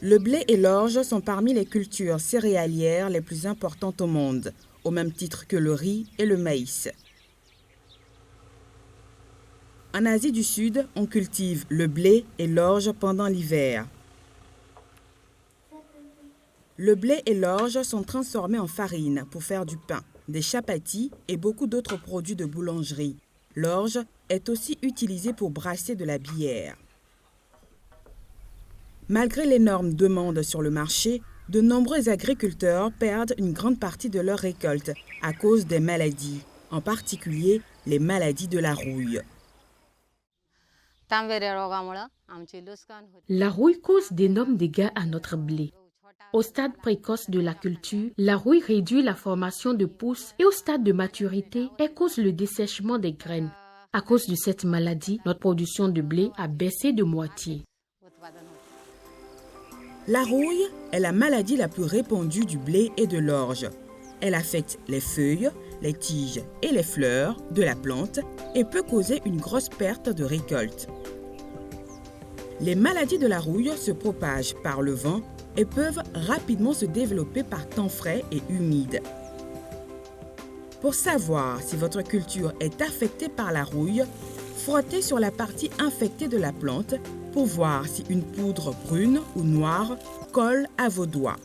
Le blé et l'orge sont parmi les cultures céréalières les plus importantes au monde, au même titre que le riz et le maïs. En Asie du Sud, on cultive le blé et l'orge pendant l'hiver. Le blé et l'orge sont transformés en farine pour faire du pain, des chapatis et beaucoup d'autres produits de boulangerie. L'orge est aussi utilisée pour brasser de la bière. Malgré l'énorme demande sur le marché, de nombreux agriculteurs perdent une grande partie de leur récolte à cause des maladies, en particulier les maladies de la rouille. La rouille cause d'énormes dégâts à notre blé. Au stade précoce de la culture, la rouille réduit la formation de pousses et au stade de maturité, elle cause le dessèchement des graines. À cause de cette maladie, notre production de blé a baissé de moitié. La rouille est la maladie la plus répandue du blé et de l'orge. Elle affecte les feuilles, les tiges et les fleurs de la plante et peut causer une grosse perte de récolte. Les maladies de la rouille se propagent par le vent et peuvent rapidement se développer par temps frais et humide. Pour savoir si votre culture est affectée par la rouille, frottez sur la partie infectée de la plante pour voir si une poudre brune ou noire colle à vos doigts.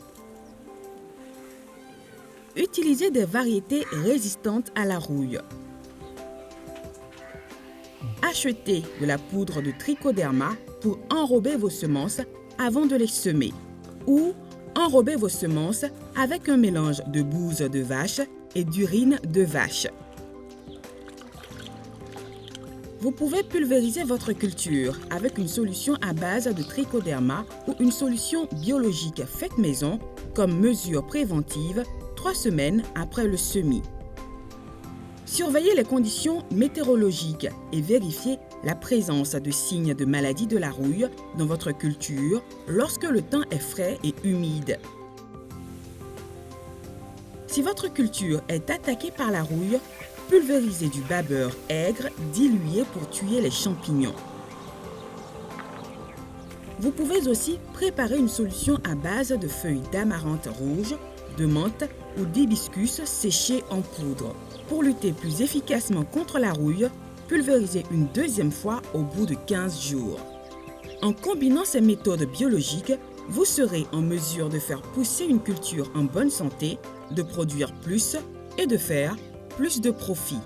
Utilisez des variétés résistantes à la rouille. Achetez de la poudre de trichoderma pour enrober vos semences avant de les semer. Ou enrobez vos semences avec un mélange de bouse de vache et d'urine de vache. Vous pouvez pulvériser votre culture avec une solution à base de trichoderma ou une solution biologique faite maison comme mesure préventive 3 semaines après le semis. Surveillez les conditions météorologiques et vérifiez la présence de signes de maladie de la rouille dans votre culture lorsque le temps est frais et humide. Si votre culture est attaquée par la rouille, pulvérisez du babeur aigre dilué pour tuer les champignons. Vous pouvez aussi préparer une solution à base de feuilles d'amarante rouge, de menthe ou d'hibiscus séchés en poudre. Pour lutter plus efficacement contre la rouille, pulvérisez une deuxième fois au bout de 15 jours. En combinant ces méthodes biologiques, vous serez en mesure de faire pousser une culture en bonne santé, de produire plus et de faire plus de profit.